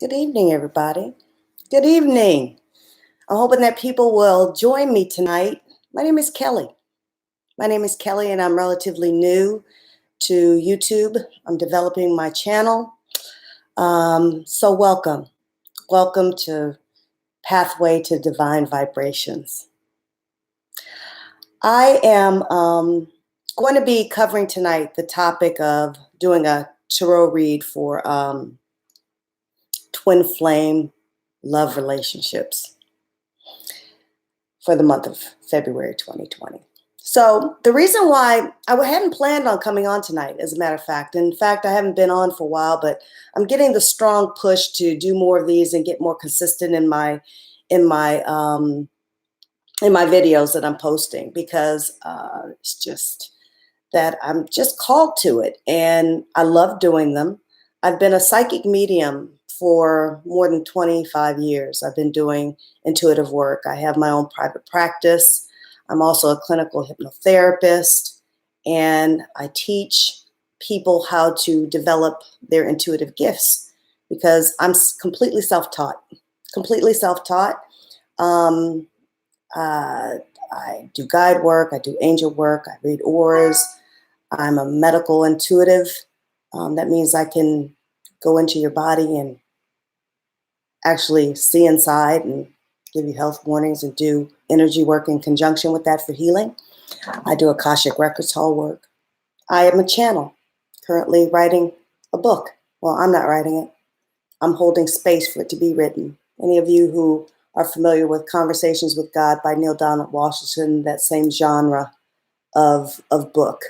Good evening, everybody. Good evening. I'm hoping that people will join me tonight. My name is Kelly. And I'm relatively new to YouTube. I'm developing my channel. So welcome. Welcome to Pathway to Divine Vibrations. I am going to be covering tonight the topic of doing a tarot read for twin flame love relationships for the month of February 2020. So the reason why I hadn't planned on coming on tonight, as a matter of fact, I haven't been on for a while, but I'm getting the strong push to do more of these and get more consistent in my videos that I'm posting, because it's just that I'm just called to it and I love doing them. I've been a psychic medium for more than 25 years. I've been doing intuitive work. I have my own private practice. I'm also a clinical hypnotherapist, and I teach people how to develop their intuitive gifts because I'm completely self-taught. I do guide work, I do angel work, I read auras. I'm a medical intuitive. That means I can go into your body and actually see inside and give you health warnings and do energy work in conjunction with that for healing. I do Akashic Records Hall work. I am a channel, currently writing a book. Well, I'm not writing it. I'm holding space for it to be written. Any of you who are familiar with Conversations with God by Neil Donald Washington, that same genre of book.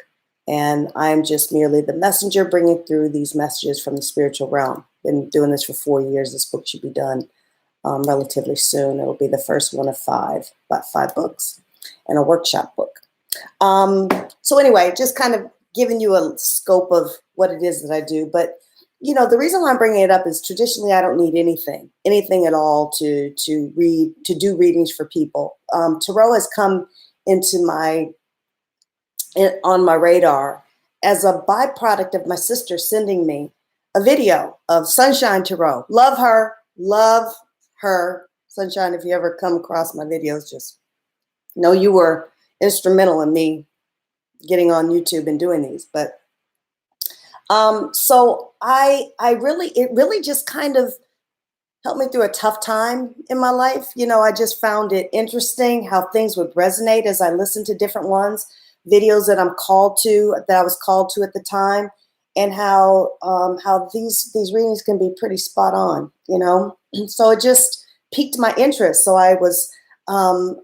And I'm just merely the messenger bringing through these messages from the spiritual realm. Been doing this for 4 years. This book should be done relatively soon. It'll be the first one of about 5 books and a workshop book. So anyway, just kind of giving you a scope of what it is that I do. But, you know, the reason why I'm bringing it up is traditionally I don't need anything at all to do readings for people. Tarot has come into on my radar as a byproduct of my sister sending me a video of Sunshine Tarot. Love her. Sunshine, if you ever come across my videos, just know you were instrumental in me getting on YouTube and doing these. But so it really just kind of helped me through a tough time in my life. You know, I just found it interesting how things would resonate as I listened to different videos that I was called to at the time, and how these readings can be pretty spot on, you know. So it just piqued my interest. So I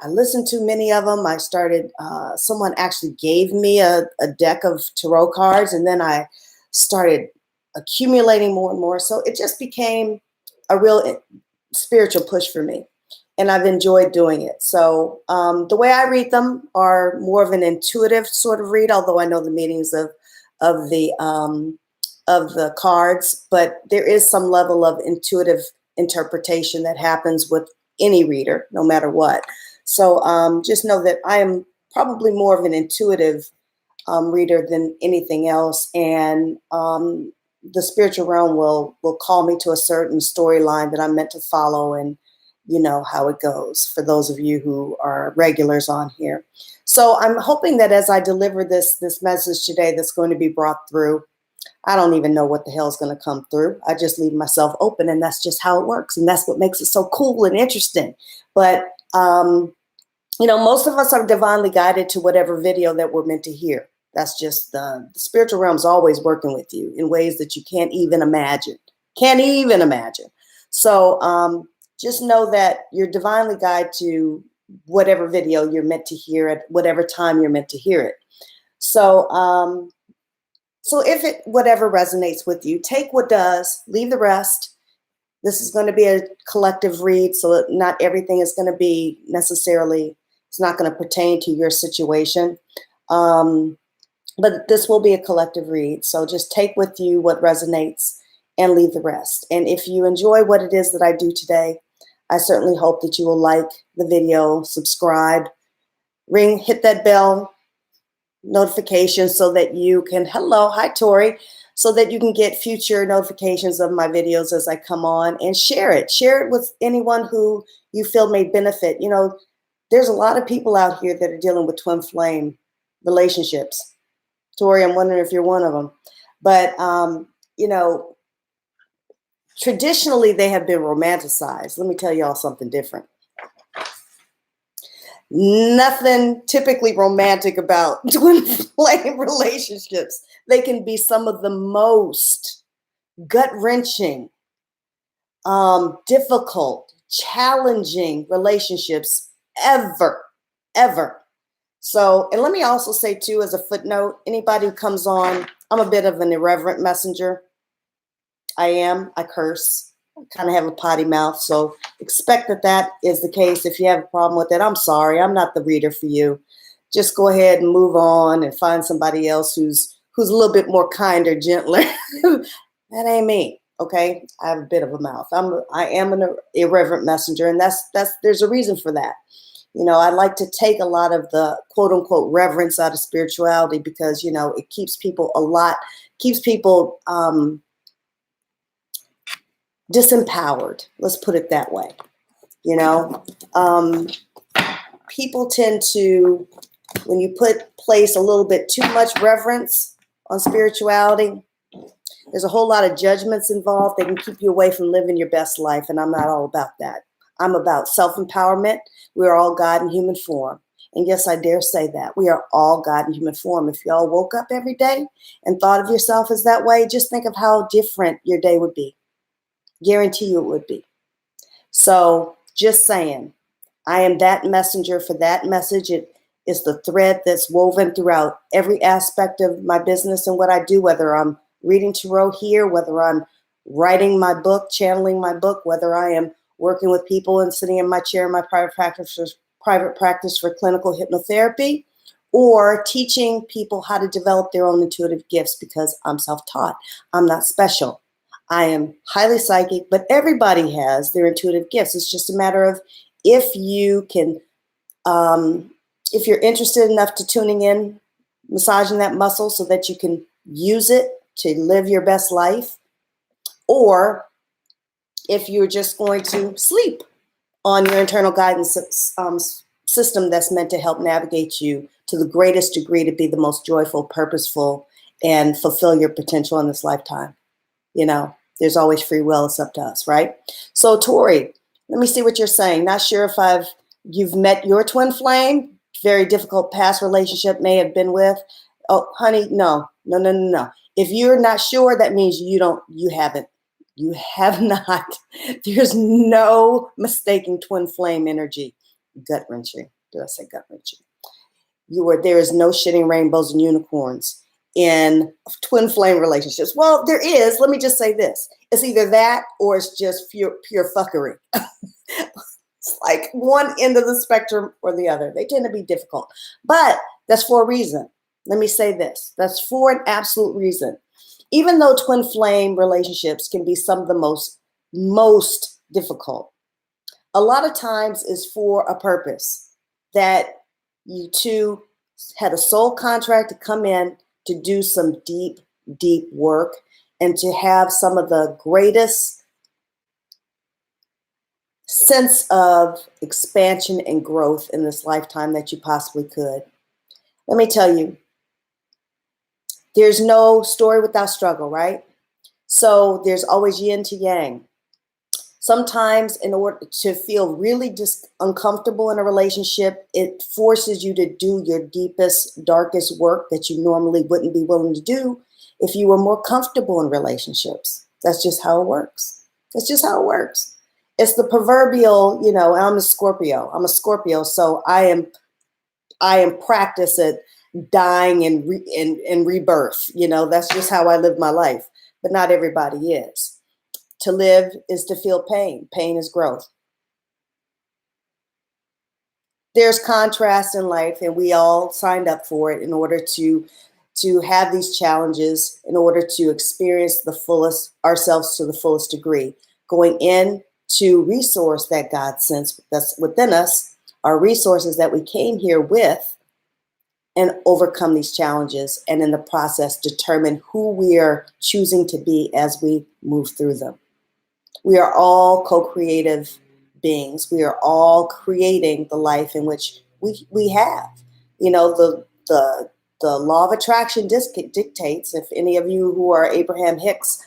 listened to many of them. I started, someone actually gave me a deck of tarot cards, and then I started accumulating more and more. So it just became a real spiritual push for me. And I've enjoyed doing it. So the way I read them are more of an intuitive sort of read, although I know the meanings of the cards, but there is some level of intuitive interpretation that happens with any reader, no matter what. So just know that I am probably more of an intuitive reader than anything else, and the spiritual realm will call me to a certain storyline that I'm meant to follow, and you know how it goes for those of you who are regulars on here. So I'm hoping that as I deliver this message today that's going to be brought through, I don't even know what the hell is going to come through. I just leave myself open, and that's just how it works. And that's what makes it so cool and interesting. But, you know, most of us are divinely guided to whatever video that we're meant to hear. That's just the spiritual realm is always working with you in ways that you can't even imagine. So just know that you're divinely guided to whatever video you're meant to hear at whatever time you're meant to hear it. So so if whatever resonates with you, take what does, leave the rest. This is going to be a collective read, so that not everything is going to be necessarily, it's not going to pertain to your situation. But this will be a collective read. So just take with you what resonates and leave the rest. And if you enjoy what it is that I do today, I certainly hope that you will like the video, subscribe, hit that bell notification so that you can, hi Tori, so that you can get future notifications of my videos as I come on, and share it. Share it with anyone who you feel may benefit. You know, there's a lot of people out here that are dealing with twin flame relationships. Tori, I'm wondering if you're one of them. But, you know, traditionally they have been romanticized. Let me tell y'all something different. Nothing typically romantic about twin flame relationships. They can be some of the most gut-wrenching, difficult, challenging relationships ever. So, and let me also say too, as a footnote, anybody who comes on, I'm a bit of an irreverent messenger. I curse. I kind of have a potty mouth. So expect that is the case. If you have a problem with it, I'm sorry. I'm not the reader for you. Just go ahead and move on and find somebody else who's a little bit more kinder, gentler. That ain't me. Okay. I have a bit of a mouth. I am an irreverent messenger, and there's a reason for that. You know, I like to take a lot of the quote unquote reverence out of spirituality because, you know, it keeps people disempowered. Let's put it that way. You know, people tend to, when you place a little bit too much reverence on spirituality, there's a whole lot of judgments involved. They can keep you away from living your best life. And I'm not all about that. I'm about self-empowerment. We are all God in human form. And yes, I dare say that. We are all God in human form. If y'all woke up every day and thought of yourself as that way, just think of how different your day would be. Guarantee you it would be. So just saying, I am that messenger for that message. It is the thread that's woven throughout every aspect of my business and what I do, whether I'm reading tarot here, whether I'm writing my book, channeling my book, whether I am working with people and sitting in my chair in my private practice for clinical hypnotherapy, or teaching people how to develop their own intuitive gifts because I'm self-taught. I'm not special. I am highly psychic, but everybody has their intuitive gifts. It's just a matter of if you can, if you're interested enough to tuning in, massaging that muscle so that you can use it to live your best life, or if you're just going to sleep on your internal guidance system that's meant to help navigate you to the greatest degree to be the most joyful, purposeful, and fulfill your potential in this lifetime. You know, there's always free will. It's up to us, right? So, Tori, let me see what you're saying. Not sure if you've met your twin flame. Very difficult past relationship may have been with. Oh, honey, no. If you're not sure, that means you haven't. You have not. There's no mistaking twin flame energy. Gut wrenching. Did I say gut wrenching? There is no shitting rainbows and unicorns in twin flame relationships. Well, there is. Let me just say this. It's either that or it's just pure fuckery. It's like one end of the spectrum or the other. They tend to be difficult. But that's for a reason. Let me say this. That's for an absolute reason. Even though twin flame relationships can be some of the most difficult, a lot of times is for a purpose, that you two had a soul contract to come in to do some deep work and to have some of the greatest sense of expansion and growth in this lifetime that you possibly could. Let me tell you, there's no story without struggle, right? So there's always yin to yang. Sometimes in order to feel really just uncomfortable in a relationship, it forces you to do your deepest, darkest work that you normally wouldn't be willing to do if you were more comfortable in relationships. That's just how it works. That's just how it works. It's the proverbial, you know, I'm a Scorpio, so I am practiced at dying and rebirth. You know, that's just how I live my life. But not everybody is. To live is to feel pain. Pain is growth. There's contrast in life, and we all signed up for it in order to have these challenges, in order to experience ourselves to the fullest degree. Going in to resource that God sends that's within us, our resources that we came here with, and overcome these challenges, and in the process determine who we are choosing to be as we move through them. We are all co-creative beings. We are all creating the life in which we have. You know, the law of attraction dictates, if any of you who are Abraham Hicks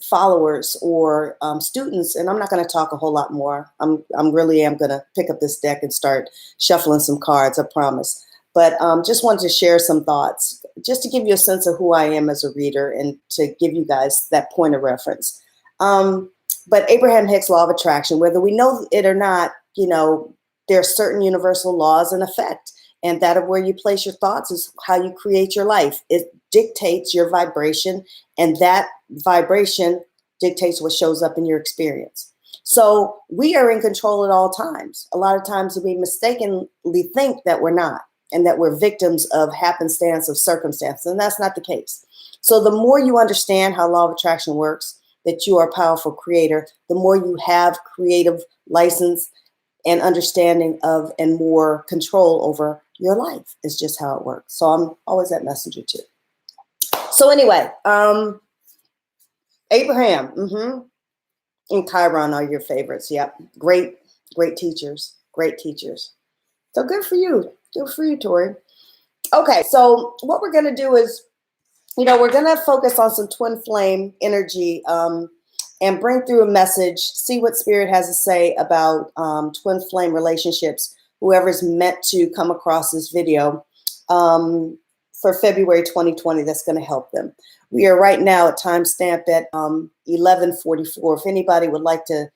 followers or students, and I'm not going to talk a whole lot more. I'm going to pick up this deck and start shuffling some cards, I promise. But just wanted to share some thoughts, just to give you a sense of who I am as a reader and to give you guys that point of reference. But Abraham Hicks' law of attraction, whether we know it or not, you know, there are certain universal laws in effect. And that of where you place your thoughts is how you create your life. It dictates your vibration, and that vibration dictates what shows up in your experience. So we are in control at all times. A lot of times we mistakenly think that we're not, and that we're victims of happenstance, of circumstance, and that's not the case. So the more you understand how law of attraction works, that you are a powerful creator, the more you have creative license and understanding of and more control over your life. Is just how it works. So I'm always that messenger too. So anyway, Abraham and Chiron are your favorites. Yep. Great teachers. Great teachers. So good for you. Good for you, Tori. Okay, so what we're going to do is, you know, we're going to focus on some twin flame energy and bring through a message, see what Spirit has to say about twin flame relationships, whoever's meant to come across this video for February 2020, that's going to help them. We are right now at timestamp at 11:44. If anybody would like to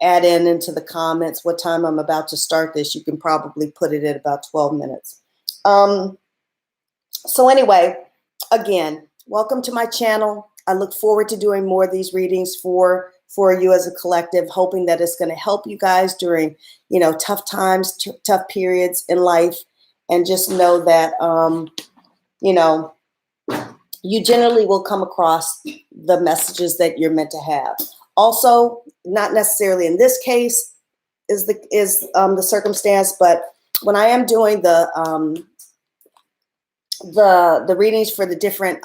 add into the comments what time I'm about to start this, you can probably put it at about 12 minutes. So anyway, again, welcome to my channel. I look forward to doing more of these readings for you as a collective, hoping that it's going to help you guys during, you know, tough times, tough periods in life. And just know that, you know, you generally will come across the messages that you're meant to have. Also, not necessarily in this case is the circumstance, but when I am doing the readings for the different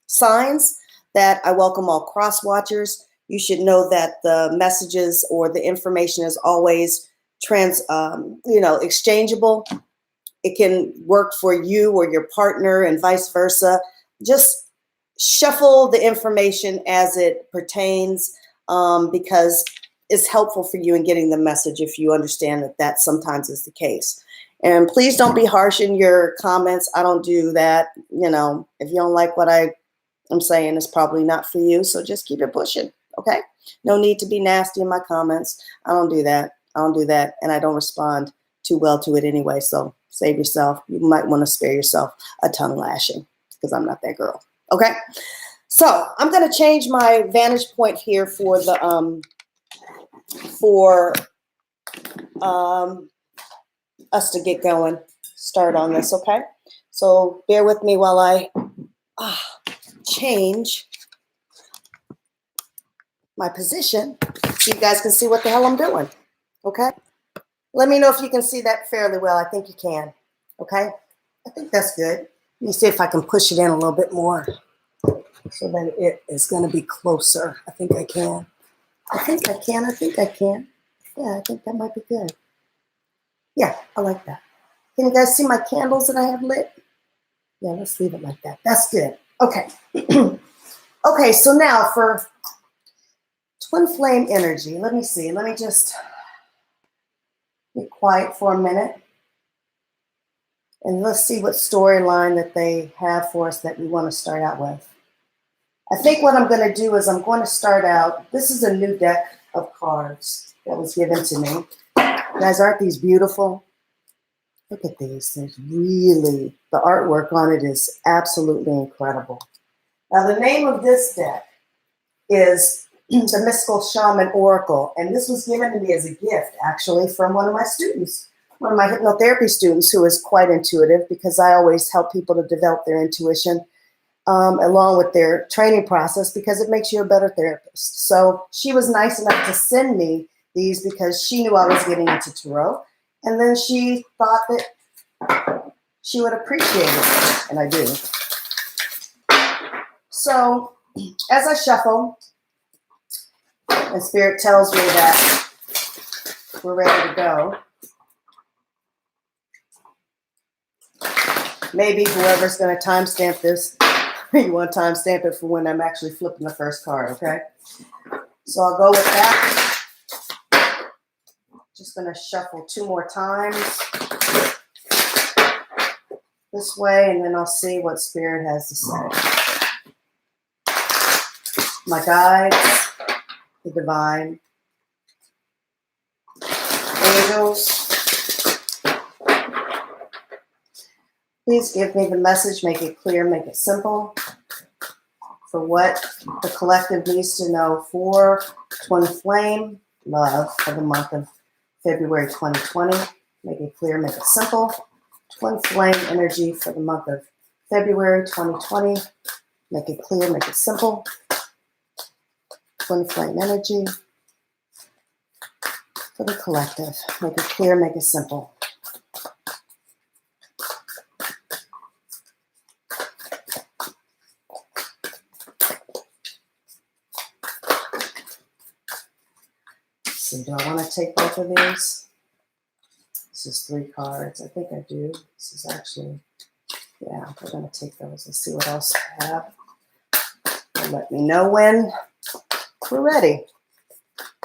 signs, that I welcome all cross watchers. You should know that the messages or the information is always exchangeable. It can work for you or your partner and vice versa. Just shuffle the information as it pertains, because it's helpful for you in getting the message if you understand that sometimes is the case. And please don't be harsh in your comments. I don't do that. You know, if you don't like what I'm saying, it's probably not for you. So just keep it pushing. Okay. No need to be nasty in my comments. I don't do that. And I don't respond too well to it anyway. So save yourself. You might want to spare yourself a tongue lashing, because I'm not that girl. Okay. So I'm going to change my vantage point here for the, us to get going, start on this. Okay. So bear with me while I change my position so you guys can see what the hell I'm doing. Okay. Let me know if you can see that fairly well. I think you can. Okay. I think that's good. Let me see if I can push it in a little bit more so that it is going to be closer. I think I can. I think I can. Yeah, I think that might be good. Yeah, I like that. Can you guys see my candles that I have lit? Yeah, let's leave it like that. That's good. Okay. Okay, so now for twin flame energy, let me see. Let me just be quiet for a minute. And let's see what storyline that they have for us that we want to start out with. I think what I'm going to do is I'm going to start out. This is a new deck of cards that was given to me. Guys, aren't these beautiful? Look at these. There's really, the artwork on it is absolutely incredible. Now, the name of this deck is the Mystical Shaman Oracle, and this was given to me as a gift, actually, from one of my students, one of my hypnotherapy students who is quite intuitive, because I always help people to develop their intuition along with their training process, because it makes you a better therapist. So she was nice enough to send me these because she knew I was getting into tarot. And then she thought that she would appreciate it, and I do. So as I shuffle, and Spirit tells me that we're ready to go, maybe whoever's going to timestamp this, you want to timestamp it for when I'm actually flipping the first card, okay? So I'll go with that. Just going to shuffle 2 more times this way, and then I'll see what Spirit has to say. My guides, the divine, angels, please give me the message, make it clear, make it simple, for what the collective needs to know for Twin Flame Love for the month of February 2020. Make it clear, make it simple. Twin Flame energy for the month of February 2020. Make it clear, make it simple. Twin Flame energy for the collective. Make it clear, make it simple. Do I want to take both of these? This is 3 cards. I think I do. This is actually, yeah, we're going to take those and see what else I have. And let me know when we're ready.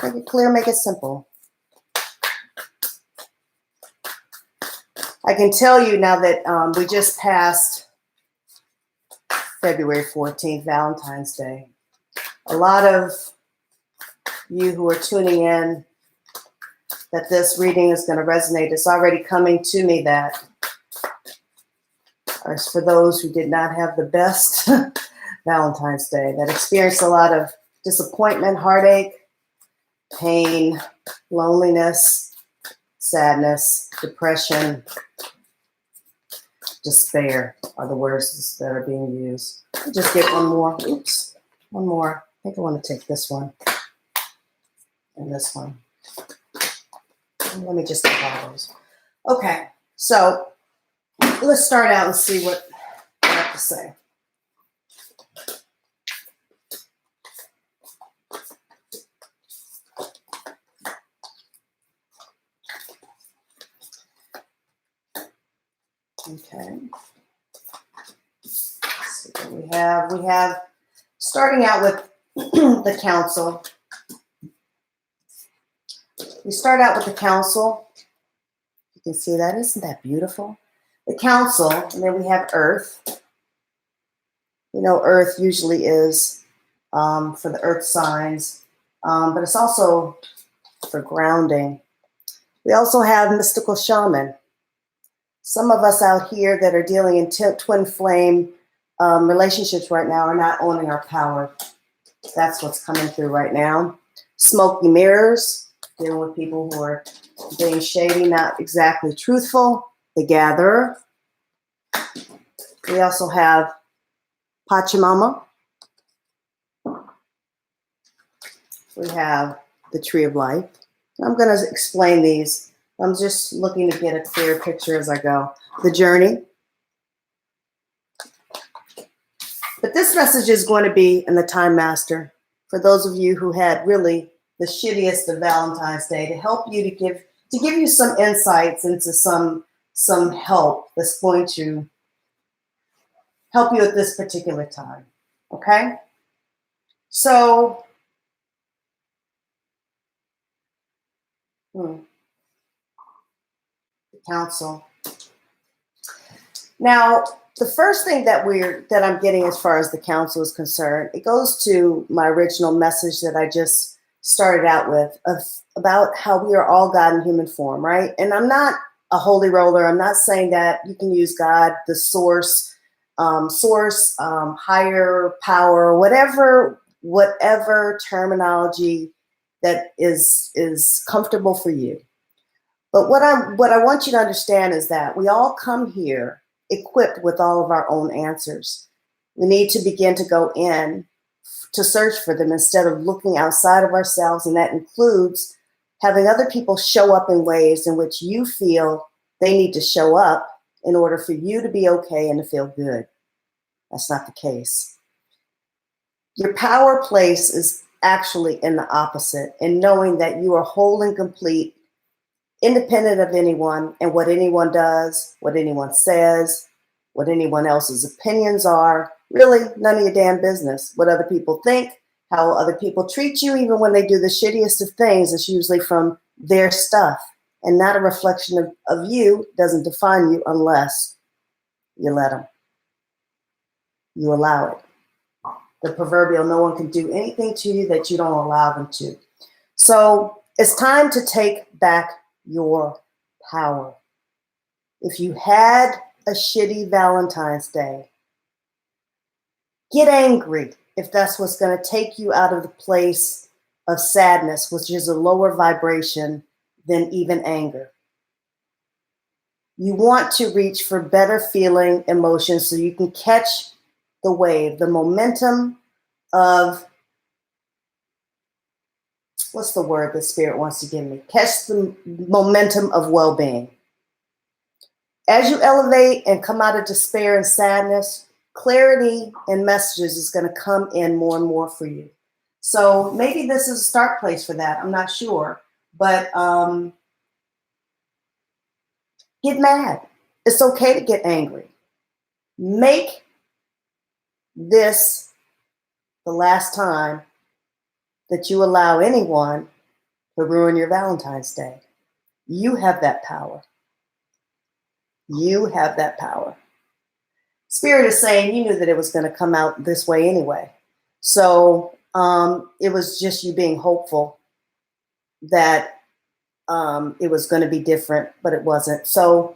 Make it clear, make it simple. I can tell you now that we just passed February 14th, Valentine's Day. A lot of you who are tuning in, that this reading is going to resonate. It's already coming to me that, as for those who did not have the best Valentine's Day, that experienced a lot of disappointment, heartache, pain, loneliness, sadness, depression, despair are the words that are being used. I'll just get one more. Oops, one more. I think I want to take this one. And this one. Let me just get all those. Okay, so let's start out and see what I have to say. Okay. Let's see what we have. We have, starting out with the council. We start out with the council. You can see that. Isn't that beautiful? The council, and then we have earth. You know, earth usually is for the earth signs, but it's also for grounding. We also have mystical shaman. Some of us out here that are dealing in twin flame relationships right now are not owning our power. That's what's coming through right now. Smoky mirrors. Dealing with people who are being shady, not exactly truthful. The gatherer. We also have Pachamama. We have the Tree of Life. I'm going to explain these. I'm just looking to get a clear picture as I go. The Journey. But this message is going to be in the Time Master. For those of you who had really the shittiest of Valentine's Day, to help you to give you some insights into some help that's going to help you at this particular time. Okay? So the council. Now, the first thing that I'm getting as far as the council is concerned, it goes to my original message that I just started out with about how we are all God in human form, right? And I'm not a holy roller. I'm not saying that you can use God, the source, higher power, whatever terminology that is comfortable for you. But what I want you to understand is that we all come here equipped with all of our own answers. We need to begin to go in to search for them instead of looking outside of ourselves, and that includes having other people show up in ways in which you feel they need to show up in order for you to be okay and to feel good. That's not the case. Your power place is actually in the opposite, in knowing that you are whole and complete, independent of anyone and what anyone does, what anyone says, what anyone else's opinions are. Really, none of your damn business. What other people think, how other people treat you, even when they do the shittiest of things, it's usually from their stuff and not a reflection of you. Doesn't define you unless you let them. You allow it. The proverbial, no one can do anything to you that you don't allow them to. So it's time to take back your power. If you had a shitty Valentine's Day, get angry if that's what's going to take you out of the place of sadness, which is a lower vibration than even anger. You want to reach for better feeling emotions so you can catch the wave, the momentum of, what's the word that Spirit wants to give me? Catch the momentum of well-being. As you elevate and come out of despair and sadness, clarity and messages is going to come in more and more for you. So maybe this is a start place for that. I'm not sure. But get mad. It's okay to get angry. Make this the last time that you allow anyone to ruin your Valentine's Day. You have that power. You have that power. Spirit is saying you knew that it was going to come out this way anyway. So it was just you being hopeful that it was going to be different, but it wasn't. So,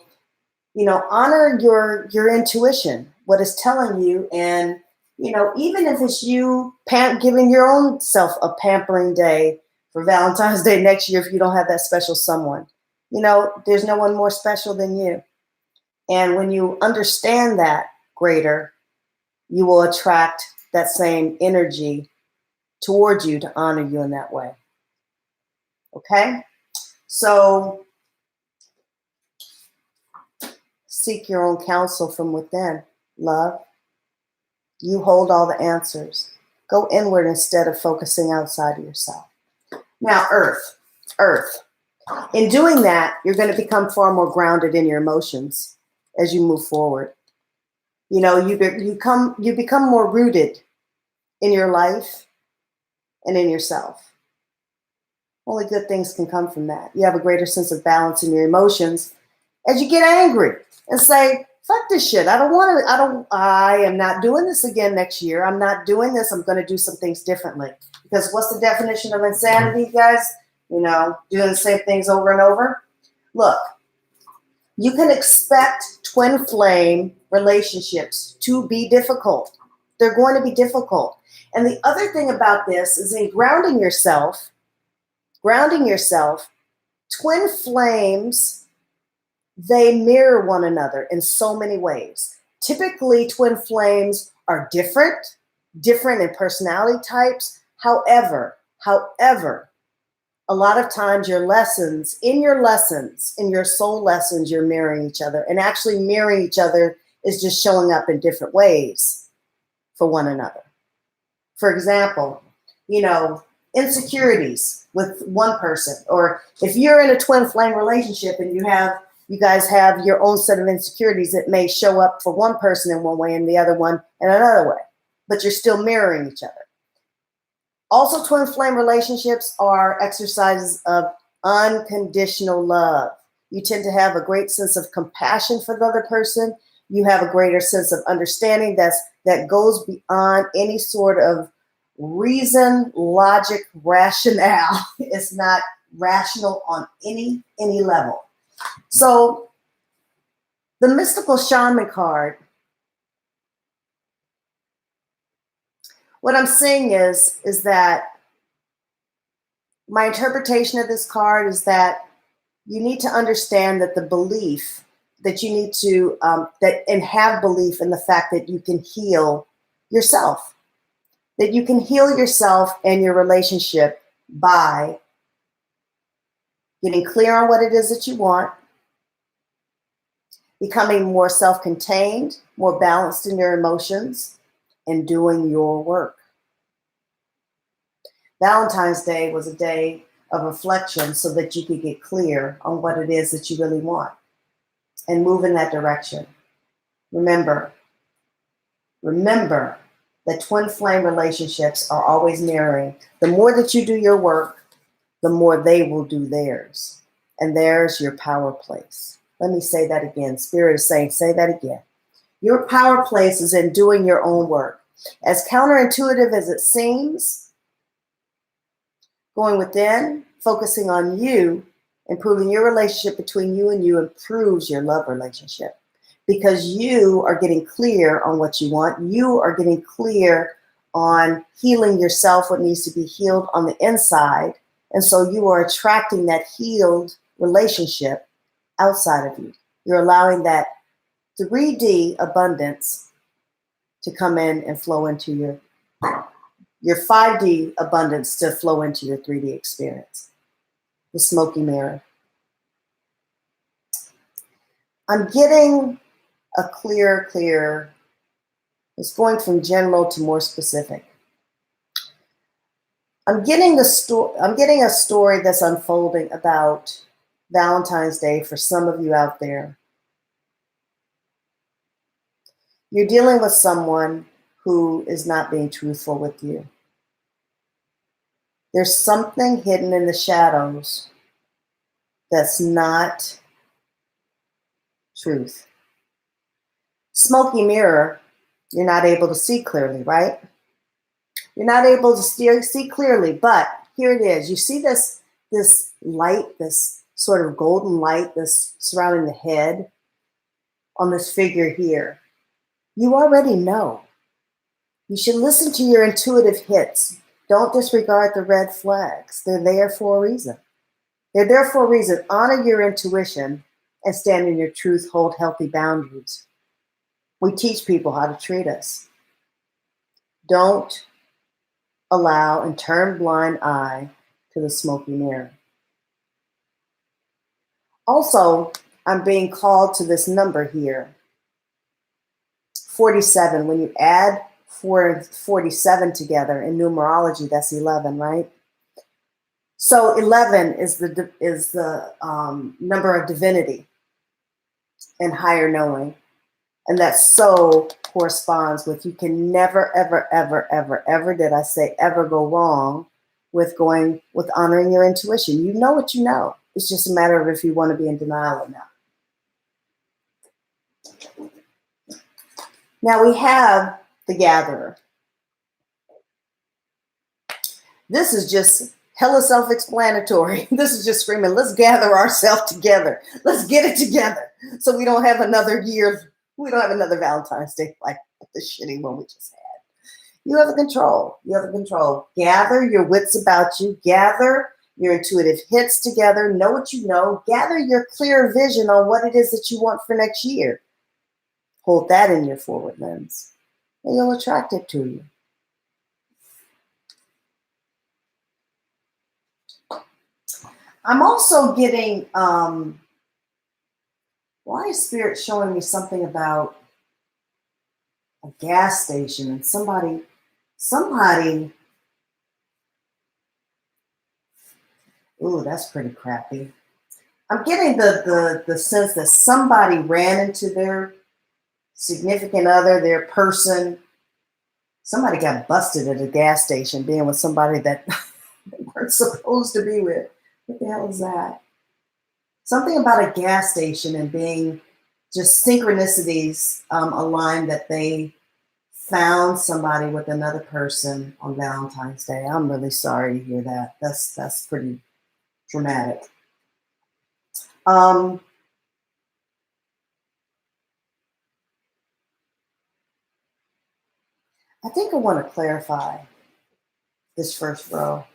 honor your intuition, what it's telling you. And, even if it's you giving your own self a pampering day for Valentine's Day next year, if you don't have that special someone, there's no one more special than you. And when you understand that greater, you will attract that same energy towards you to honor you in that way. Okay? So seek your own counsel from within, love. You hold all the answers. Go inward instead of focusing outside of yourself. Now, Earth. In doing that, you're going to become far more grounded in your emotions as you move forward. You become more rooted in your life and in yourself. Only good things can come from that. You have a greater sense of balance in your emotions as you get angry and say, fuck this shit. I am not doing this again next year. I'm not doing this. I'm going to do some things differently. Because what's the definition of insanity, guys? Doing the same things over and over. Look, you can expect twin flame relationships to be difficult. They're going to be difficult. And the other thing about this is in grounding yourself, twin flames, they mirror one another in so many ways. Typically, twin flames are different in personality types. However, a lot of times in your soul lessons, you're mirroring each other. And actually mirroring each other is just showing up in different ways for one another. For example, insecurities with one person, or if you're in a twin flame relationship and you guys have your own set of insecurities, it may show up for one person in one way and the other one in another way, but you're still mirroring each other. Also, twin flame relationships are exercises of unconditional love. You tend to have a great sense of compassion for the other person. You have a greater sense of understanding that goes beyond any sort of reason, logic, rationale. It's not rational on any level. So the mystical shaman card, what I'm saying is that my interpretation of this card is that you need to understand that the belief that you need to, and have belief in the fact that you can heal yourself, that you can heal yourself and your relationship by getting clear on what it is that you want, becoming more self-contained, more balanced in your emotions, and doing your work. Valentine's Day was a day of reflection so that you could get clear on what it is that you really want and move in that direction. Remember that twin flame relationships are always mirroring. The more that you do your work, the more they will do theirs. And there's your power place. Let me say that again. Spirit is saying, say that again. Your power place is in doing your own work. As counterintuitive as it seems, going within, focusing on you, improving your relationship between you and you improves your love relationship. Because you are getting clear on what you want. You are getting clear on healing yourself, what needs to be healed on the inside. And so you are attracting that healed relationship outside of you. You're allowing that 3D abundance to come in and flow into your 5D abundance to flow into your 3D experience. The smoky mirror. I'm getting a clear, it's going from general to more specific. I'm getting a story that's unfolding about Valentine's Day for some of you out there. You're dealing with someone who is not being truthful with you. There's something hidden in the shadows that's not truth. Smoky mirror, you're not able to see clearly, right? You're not able to see clearly, but here it is. You see this light, this sort of golden light that's surrounding the head on this figure here. You already know. You should listen to your intuitive hits. Don't disregard the red flags. They're there for a reason. They're there for a reason. Honor your intuition and stand in your truth. Hold healthy boundaries. We teach people how to treat us. Don't allow and turn blind eye to the smoky mirror. Also, I'm being called to this number here, 47. When you add 47 together in numerology, that's 11, right? So 11 is the number of divinity and higher knowing. And that so corresponds with, you can never, ever, did I say ever, go wrong with honoring your intuition. You know what you know. It's just a matter of if you want to be in denial or not. Now we have the gatherer. This is just hella self-explanatory. This is just screaming, let's gather ourselves together. Let's get it together so we don't have another year. We don't have another Valentine's Day like the shitty one we just had. You have the control. You have the control. Gather your wits about you. Gather your intuitive hits together. Know what you know. Gather your clear vision on what it is that you want for next year. Hold that in your forward lens, and you'll attract it to you. I'm also getting, why is Spirit showing me something about a gas station and somebody, ooh, that's pretty crappy. I'm getting the sense that somebody ran into their significant other, their person. Somebody got busted at a gas station being with somebody that they weren't supposed to be with. What the hell is that? Something about a gas station and being just synchronicities aligned that they found somebody with another person on Valentine's Day. I'm really sorry to hear that. That's pretty dramatic. I think I want to clarify this first row.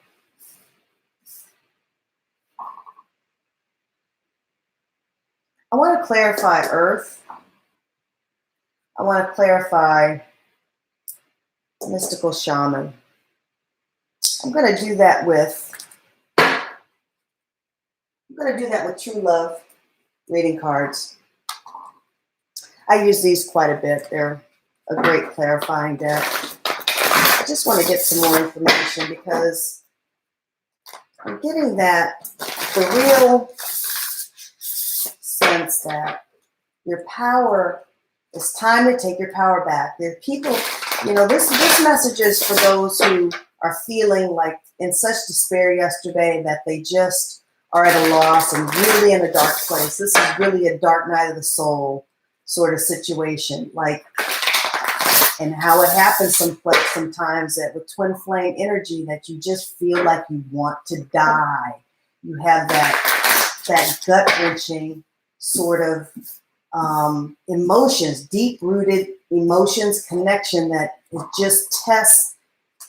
I want to clarify Earth. I want to clarify mystical shaman. I'm going to do that going to do that with true love reading cards. I use these quite a bit. They're a great clarifying deck. I just want to get some more information because I'm getting that the real sense that your power, it's time to take your power back. There are people, this message is for those who are feeling like in such despair yesterday that they just are at a loss and really in a dark place. This is really a dark night of the soul sort of situation. And how it happens sometimes that with twin flame energy that you just feel like you want to die. You have that gut-wrenching sort of emotions, deep-rooted emotions, connection that it just tests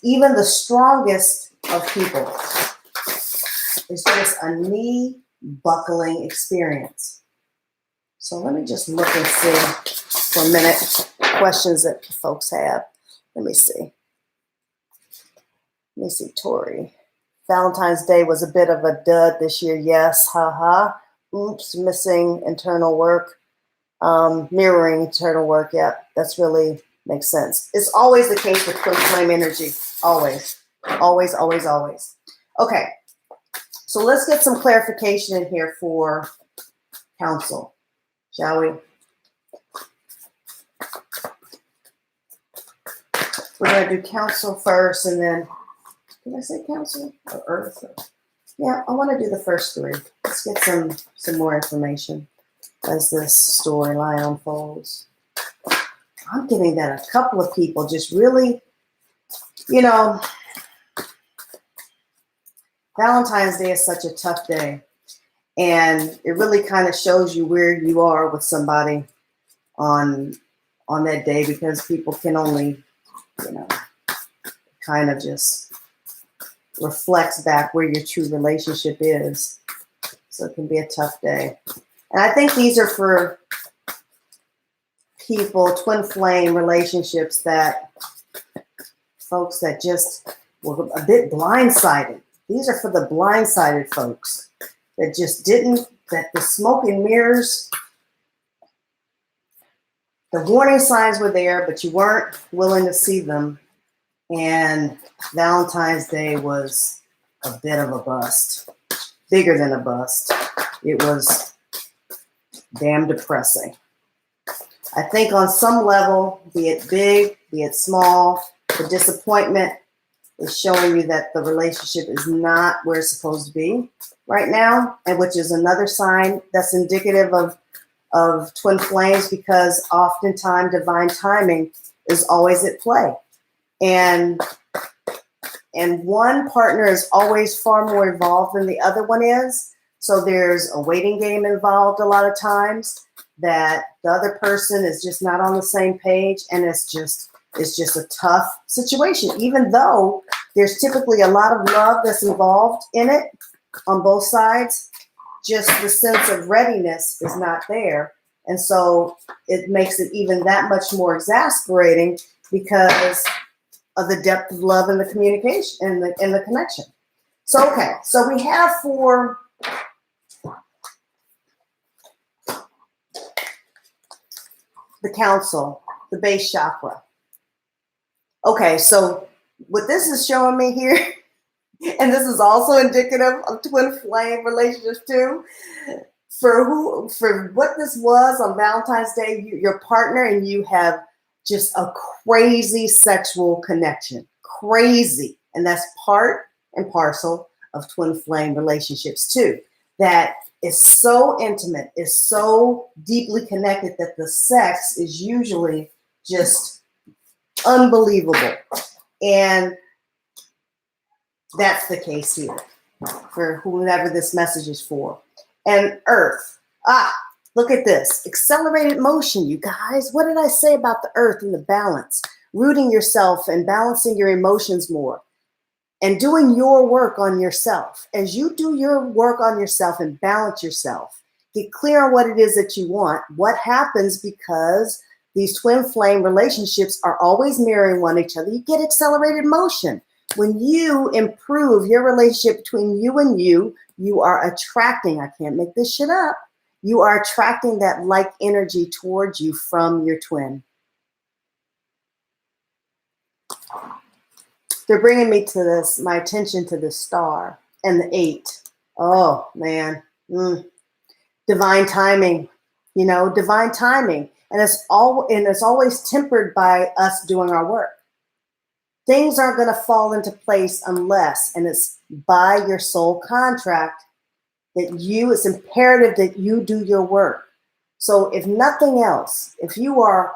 even the strongest of people. It's just a knee-buckling experience. So let me just look and see for a minute questions that folks have. Let me see. Tori. Valentine's Day was a bit of a dud this year. Yes, haha. Oops, missing internal work. Mirroring internal work. Yeah, that's really makes sense. It's always the case with twin flame energy. Always, always, always, always. Okay, so let's get some clarification in here for counsel, shall we? We're going to do counsel first, and then, did I say counsel or earth? Yeah, I want to do the first three. Let's get some more information as this storyline unfolds. I'm getting that a couple of people just really, Valentine's Day is such a tough day, and it really kind of shows you where you are with somebody on that day, because people can only, kind of just reflects back where your true relationship is. So it can be a tough day. And I think these are for people, twin flame relationships, that folks that just were a bit blindsided. These are for the blindsided folks that just that the smoke and mirrors, the warning signs were there, but you weren't willing to see them. And Valentine's Day was a bit of a bust, bigger than a bust. It was damn depressing. I think on some level, be it big, be it small, the disappointment is showing you that the relationship is not where it's supposed to be right now, and which is another sign that's indicative of twin flames, because oftentimes divine timing is always at play. And one partner is always far more involved than the other one is. So there's a waiting game involved a lot of times, that the other person is just not on the same page, and it's just a tough situation, even though there's typically a lot of love that's involved in it on both sides. Just the sense of readiness is not there. And so it makes it even that much more exasperating because of the depth of love and the communication and the connection. So, okay, so we have for the council, the base chakra. Okay, so what this is showing me here, and this is also indicative of twin flame relationships too, for what this was on Valentine's Day, your partner and you have just a crazy sexual connection, crazy. And that's part and parcel of twin flame relationships too. That is so intimate, is so deeply connected that the sex is usually just unbelievable. And that's the case here for whoever this message is for. And earth. Look at this. Accelerated motion, you guys. What did I say about the earth and the balance? Rooting yourself and balancing your emotions more. And doing your work on yourself. As you do your work on yourself and balance yourself, get clear on what it is that you want. What happens, because these twin flame relationships are always mirroring one another. You get accelerated motion. When you improve your relationship between you and you, you are attracting, I can't make this shit up, you are attracting that like energy towards you from your twin. They're bringing me to this, my attention to the star and the 8. Oh, man. Divine timing, divine timing. And it's always tempered by us doing our work. Things aren't going to fall into place unless, and it's by your soul contract, that it's imperative that you do your work. So if nothing else, if you are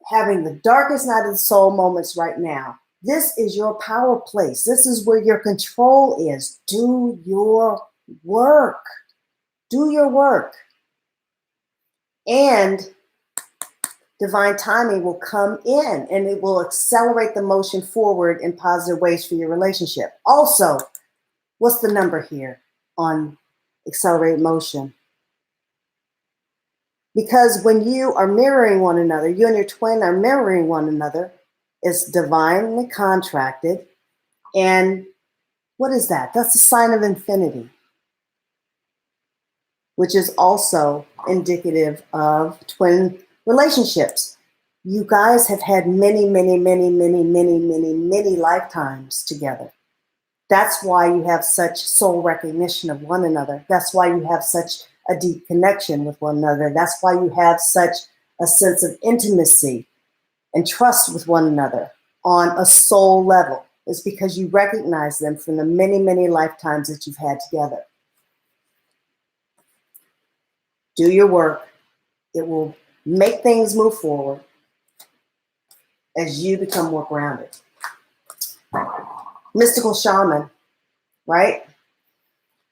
having the darkest night of the soul moments right now, this is your power place. This is where your control is. Do your work. Do your work. And divine timing will come in and it will accelerate the motion forward in positive ways for your relationship. Also, what's the number here on accelerated motion? Because when you are mirroring one another, you and your twin are mirroring one another, it's divinely contracted. And what is that? That's a sign of infinity, which is also indicative of twin relationships. You guys have had many, many, many, many, many, many, many lifetimes together. That's why you have such soul recognition of one another. That's why you have such a deep connection with one another. That's why you have such a sense of intimacy and trust with one another on a soul level. It's because you recognize them from the many, many lifetimes that you've had together. Do your work. It will make things move forward as you become more grounded. Mystical shaman, right?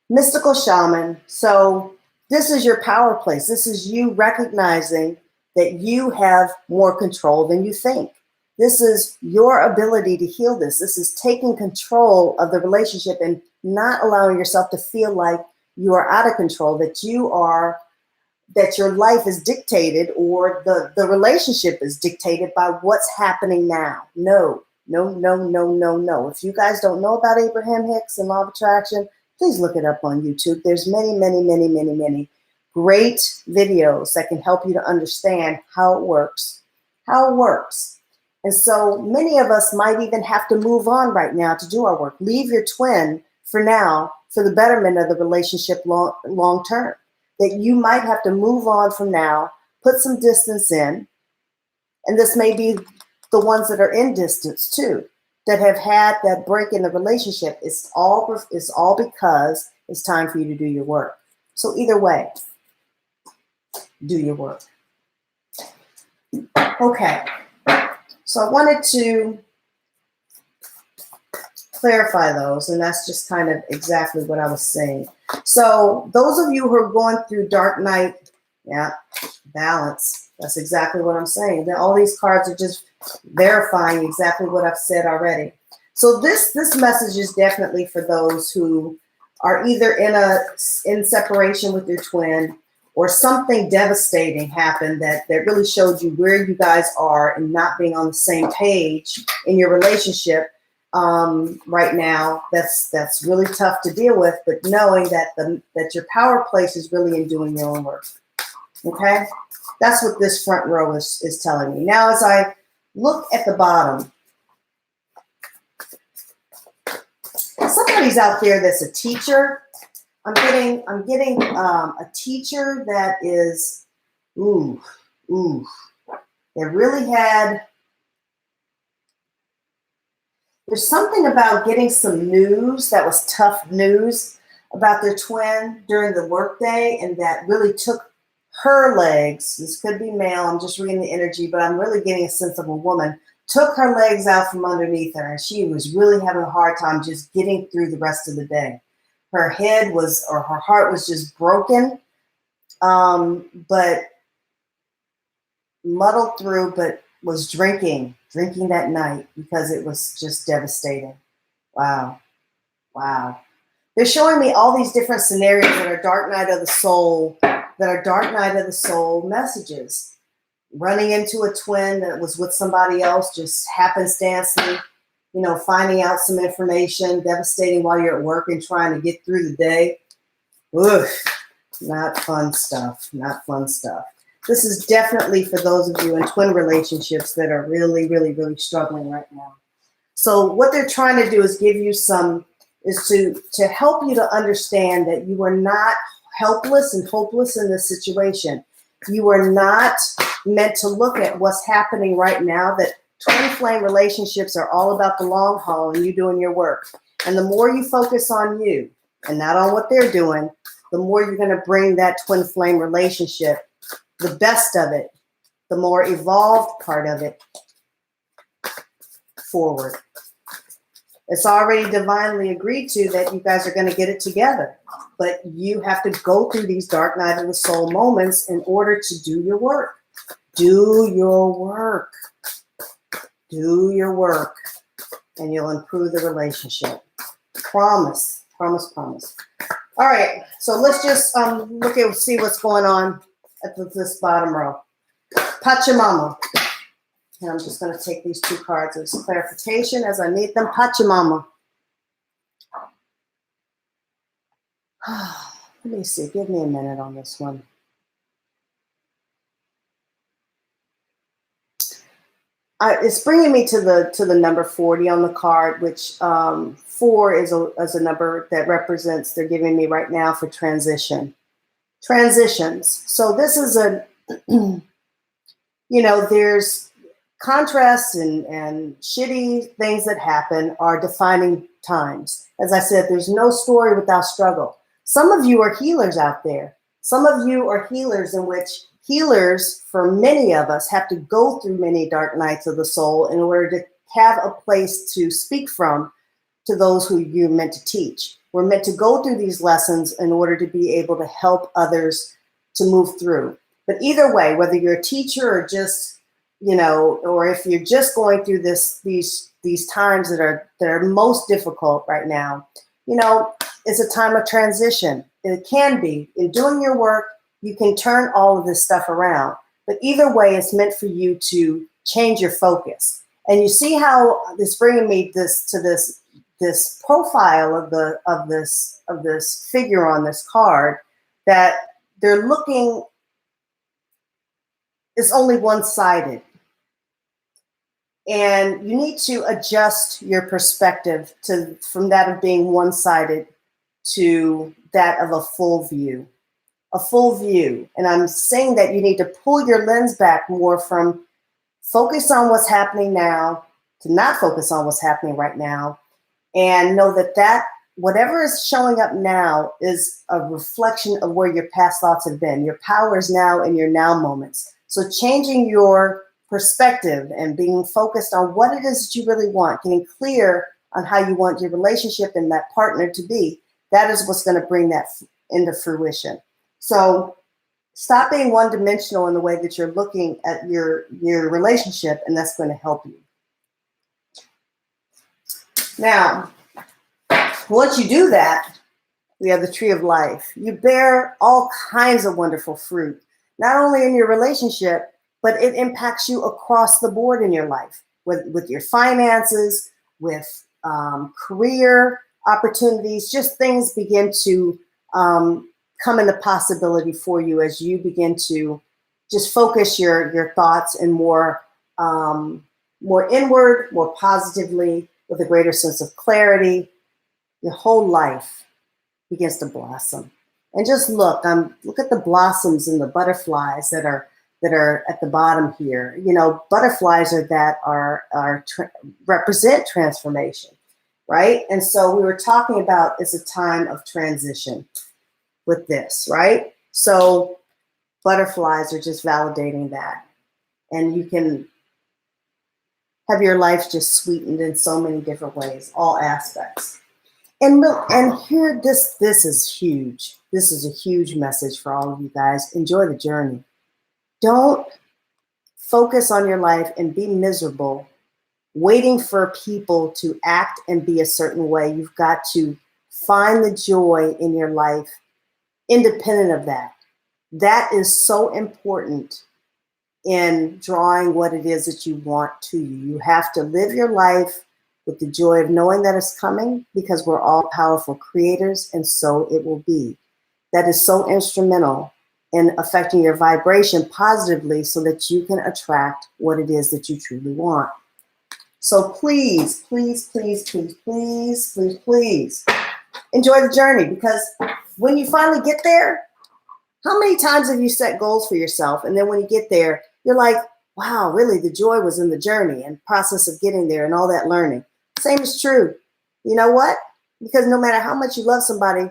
Mystical shaman. So this is your power place. This is you recognizing that you have more control than you think. This is your ability to heal this. This is taking control of the relationship and not allowing yourself to feel like you are out of control, that your life is dictated or the relationship is dictated by what's happening now. No. If you guys don't know about Abraham Hicks and Law of Attraction, please look it up on YouTube. There's many, many, many, many, many great videos that can help you to understand how it works. And so many of us might even have to move on right now to do our work. Leave your twin for now for the betterment of the relationship long term. That you might have to move on from now, put some distance in, and this may be the ones that are in distance too, that have had that break in the relationship. It's all because it's time for you to do your work. So either way, do your work. Okay, so I wanted to clarify those, and that's just kind of exactly what I was saying. So those of you who are going through dark night, balance, that's exactly what I'm saying. Then all these cards are just verifying exactly what I've said already. So this message is definitely for those who are either in separation with your twin, or something devastating happened that really showed you where you guys are and not being on the same page in your relationship. Right now, that's really tough to deal with, but knowing that your power place is really in doing your own work. Okay, that's what this front row is telling me. Now, as I look at the bottom, somebody's out there that's a teacher. I'm getting a teacher that is they really had. There's something about getting some news that was tough news about their twin during the workday, and that really took her legs. This could be male. I'm just reading the energy, but I'm really getting a sense of a woman. Took her legs out from underneath her, and she was really having a hard time just getting through the rest of the day. Her head her heart was just broken, but muddled through, but was drinking that night because it was just devastating. Wow. They're showing me all these different scenarios that are dark night of the soul, messages. Running into a twin that was with somebody else, just happenstancely, finding out some information, devastating while you're at work and trying to get through the day. Ugh, not fun stuff. Not fun stuff. This is definitely for those of you in twin relationships that are really, really, really struggling right now. So what they're trying to do is give you is to help you to understand that you are not helpless and hopeless in this situation. You are not meant to look at what's happening right now, that twin flame relationships are all about the long haul and you doing your work. And the more you focus on you and not on what they're doing, the more you're going to bring that twin flame relationship, the best of it, the more evolved part of it, forward. It's already divinely agreed to that you guys are going to get it together. But you have to go through these dark night of the soul moments in order to do your work. Do your work. Do your work. And you'll improve the relationship. Promise. Promise, promise. All right. So let's just see what's going on at this bottom row. Pachamama. And I'm just going to take these two cards as clarification as I need them. Pachamama. Let me see. Give me a minute on this one. It's bringing me to the number 40 on the card, which 4 is a number that represents, they're giving me right now for transition. Transitions. So this is there's contrasts and shitty things that happen are defining times. As I said, there's no story without struggle. Some of you are healers out there. Some of you are healers in which healers, for many of us, have to go through many dark nights of the soul in order to have a place to speak from to those who you're meant to teach. We're meant to go through these lessons in order to be able to help others to move through. But either way, whether you're a teacher or just, or if you're just going through these times that are most difficult right now, it's a time of transition. It can be. In doing your work, you can turn all of this stuff around. But either way, it's meant for you to change your focus. And you see how this bringing me this profile of this figure on this card, that they're looking, it's only one-sided. And you need to adjust your perspective from that of being one-sided to that of a full view. A full view. And I'm saying that you need to pull your lens back more from focus on what's happening now to not focus on what's happening right now, and know that whatever is showing up now is a reflection of where your past thoughts have been. Your power is now in your now moments. So changing your perspective and being focused on what it is that you really want, getting clear on how you want your relationship and that partner to be, that is what's going to bring that into fruition. So stop being one-dimensional in the way that you're looking at your relationship, and that's going to help you. Now, once you do that, we have the tree of life. You bear all kinds of wonderful fruit, not only in your relationship, but it impacts you across the board in your life, with your finances, with career opportunities. Just things begin to come into possibility for you as you begin to just focus your thoughts and more inward, more positively, with a greater sense of clarity. Your whole life begins to blossom. And just look at the blossoms and the butterflies that are at the bottom here. Butterflies represent transformation, right? And so we were talking about it's a time of transition with this, right? So butterflies are just validating that. And you can have your life just sweetened in so many different ways, all aspects. And here, this is huge. This is a huge message for all of you guys. Enjoy the journey. Don't focus on your life and be miserable, waiting for people to act and be a certain way. You've got to find the joy in your life independent of that. That is so important in drawing what it is that you want to you. You have to live your life with the joy of knowing that it's coming, because we're all powerful creators, and so it will be. that is so instrumental in affecting your vibration positively so that you can attract what it is that you truly want. So please, please, please, please, please, please, please enjoy the journey, because when you finally get there, how many times have you set goals for yourself? And then when you get there, you're like, wow, really, the joy was in the journey and process of getting there and all that learning. Same is true. You know what? Because no matter how much you love somebody,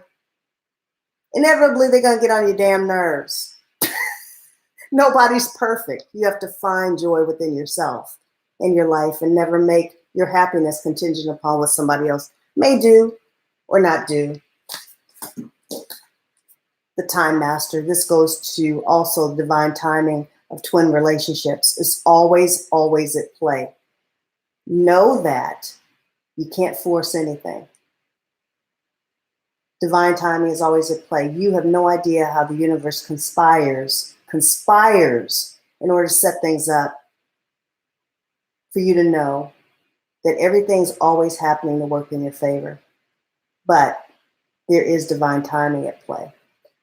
inevitably they're going to get on your damn nerves. Nobody's perfect. You have to find joy within yourself in your life and never make your happiness contingent upon what somebody else may do or not do. The time master. This goes to also divine timing of twin relationships. Is always, always at play. Know that you can't force anything. Divine timing is always at play. You have no idea how the universe conspires in order to set things up for you to know that everything's always happening to work in your favor. But there is divine timing at play.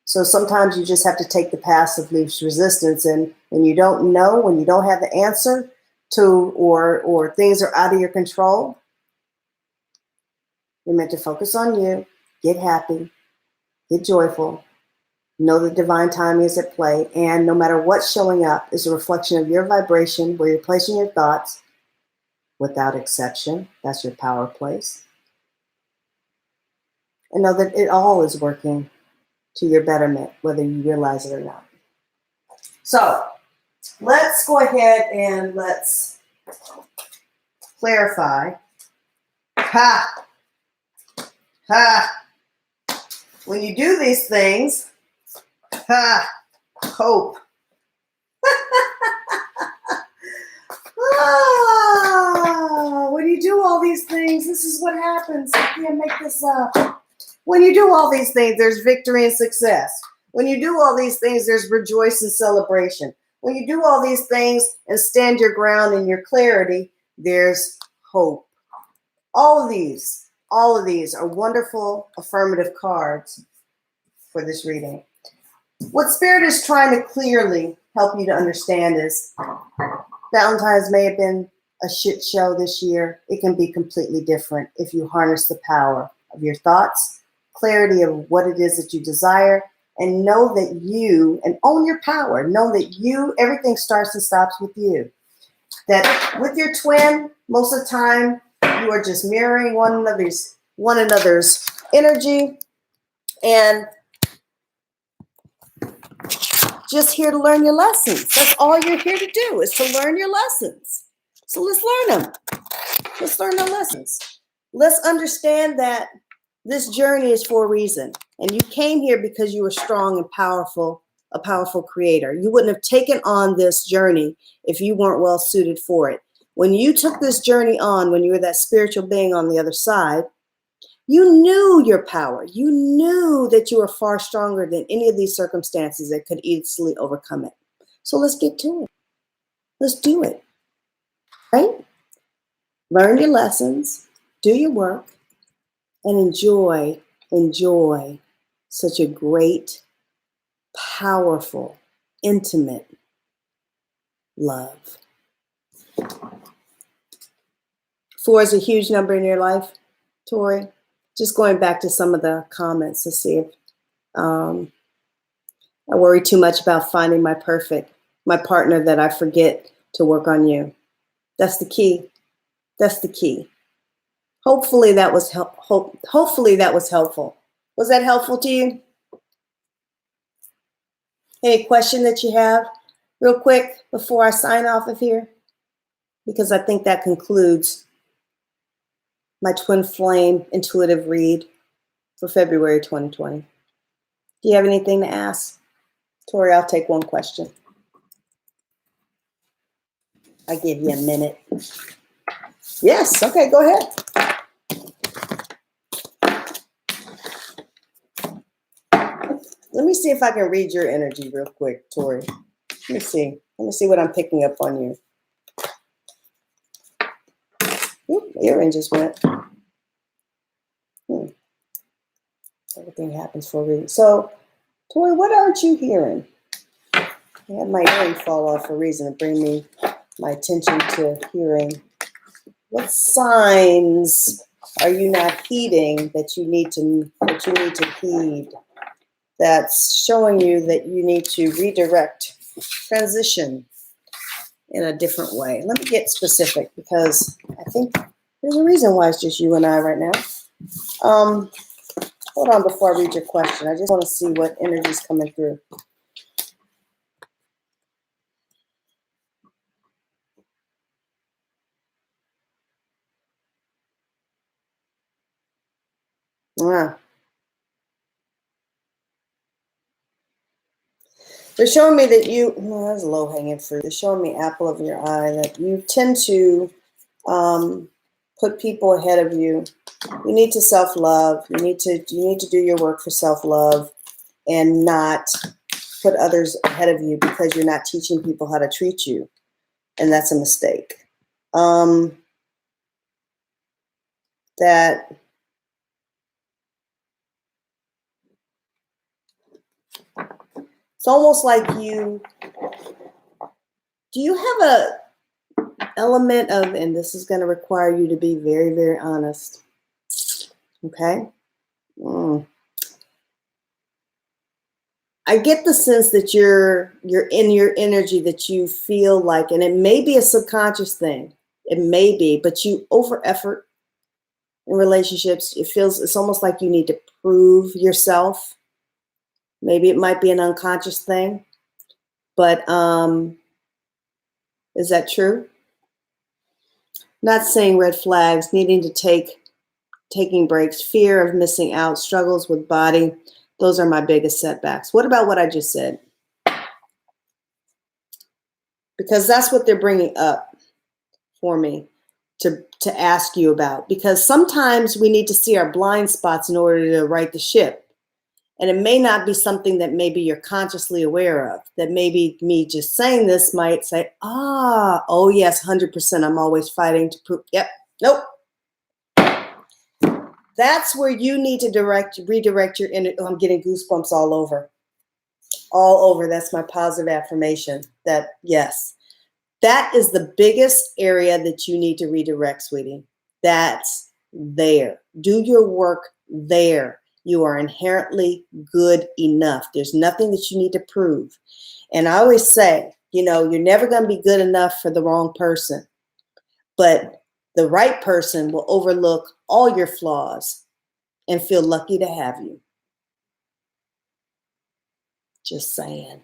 So sometimes you just have to take the path of least resistance. And when you don't know, when you don't have the answer to, or things are out of your control, you're meant to focus on you, get happy, get joyful, know that divine timing is at play. And no matter what's showing up is a reflection of your vibration, where you're placing your thoughts without exception. That's your power place. And know that it all is working to your betterment, whether you realize it or not. So let's go ahead and let's clarify. Ha! Ha! When you do these things, ha! Hope. When you do all these things, this is what happens. I can't make this up. When you do all these things, there's victory and success. When you do all these things, there's rejoice and celebration. When you do all these things and stand your ground in your clarity, there's hope. All of these are wonderful affirmative cards for this reading. What Spirit is trying to clearly help you to understand is Valentine's may have been a shit show this year. It can be completely different if you harness the power of your thoughts, clarity of what it is that you desire, and know that you, and own your power, know that you, everything starts and stops with you. That with your twin, most of the time, you are just mirroring one another's energy, and just here to learn your lessons. That's all you're here to do, is to learn your lessons. So let's learn them. Let's learn our lessons. Let's understand that this journey is for a reason. And you came here because you were strong and powerful, a powerful creator. You wouldn't have taken on this journey if you weren't well suited for it. When you took this journey on, when you were that spiritual being on the other side, you knew your power. You knew that you were far stronger than any of these circumstances that could easily overcome it. So let's get to it. Let's do it. Right? Learn your lessons, do your work, and enjoy such a great, powerful, intimate love. 4 is a huge number in your life, Tori. Just going back to some of the comments to see if I worry too much about finding my partner, that I forget to work on you. That's the key. That's the key. Hopefully that was hopefully that was helpful. Was that helpful to you? Any question that you have real quick before I sign off of here? Because I think that concludes my twin flame intuitive read for February 2020. Do you have anything to ask? Tori, I'll take one question. I'll give you a minute. Yes, okay, go ahead. Let me see if I can read your energy real quick, Tori. Let me see what I'm picking up on you. Oop, the earring just went. Everything happens for a reason. So Tori, what aren't you hearing? I had my earring fall off for a reason to bring me my attention to hearing. What signs are you not heeding that you need to heed? That's showing you that you need to redirect, transition in a different way. Let me get specific because I think there's a reason why it's just you and I right now. Hold on before I read your question. I just want to see what energy is coming through. Ah. They're showing me that that's low-hanging fruit. They're showing me apple of your eye, that you tend to put people ahead of you. You need to self-love. You need to do your work for self-love and not put others ahead of you because you're not teaching people how to treat you. And that's a mistake. That it's almost like do you have a element of, and this is going to require you to be very, very honest. Okay. I get the sense that you're in your energy, that you feel like, and it may be a subconscious thing. It may be, but you over effort in relationships. It's almost like you need to prove yourself. Maybe it might be an unconscious thing, but is that true? Not saying red flags, needing to taking breaks, fear of missing out, struggles with body. Those are my biggest setbacks. What about what I just said? Because that's what they're bringing up for me to ask you about. Because sometimes we need to see our blind spots in order to right the ship. And it may not be something that maybe you're consciously aware of, that maybe me just saying this might say, oh yes, 100%. I'm always fighting to prove, yep, nope. That's where you need to redirect your energy. Oh, I'm getting goosebumps all over. All over. That's my positive affirmation that yes, that is the biggest area that you need to redirect, sweetie. That's there. Do your work there. You are inherently good enough. There's nothing that you need to prove. And I always say, you're never going to be good enough for the wrong person, but the right person will overlook all your flaws and feel lucky to have you. Just saying.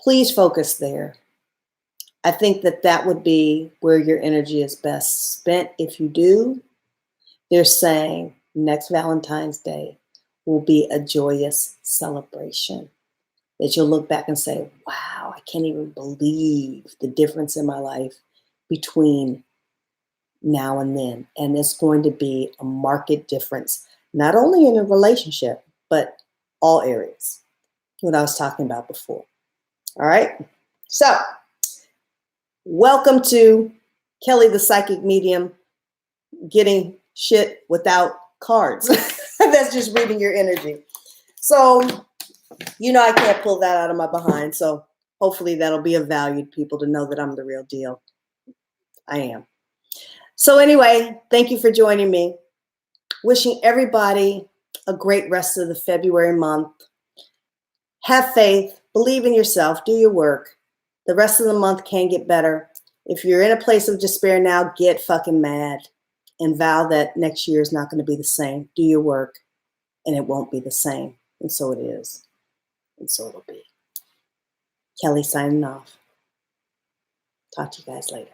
Please focus there. I think that would be where your energy is best spent. If you do, they're saying next Valentine's Day will be a joyous celebration. That you'll look back and say, wow, I can't even believe the difference in my life between now and then. And it's going to be a marked difference, not only in a relationship, but all areas, what I was talking about before. All right. So welcome to Kelly, the Psychic Medium, getting shit without cards. That's just reading your energy. So, I can't pull that out of my behind. So hopefully that'll be of value to people to know that I'm the real deal. I am. So anyway, thank you for joining me. Wishing everybody a great rest of the February month. Have faith, believe in yourself, do your work. The rest of the month can get better. If you're in a place of despair now, get fucking mad and vow that next year is not going to be the same. Do your work and it won't be the same. And so it is. And so it'll be. Kelly signing off. Talk to you guys later.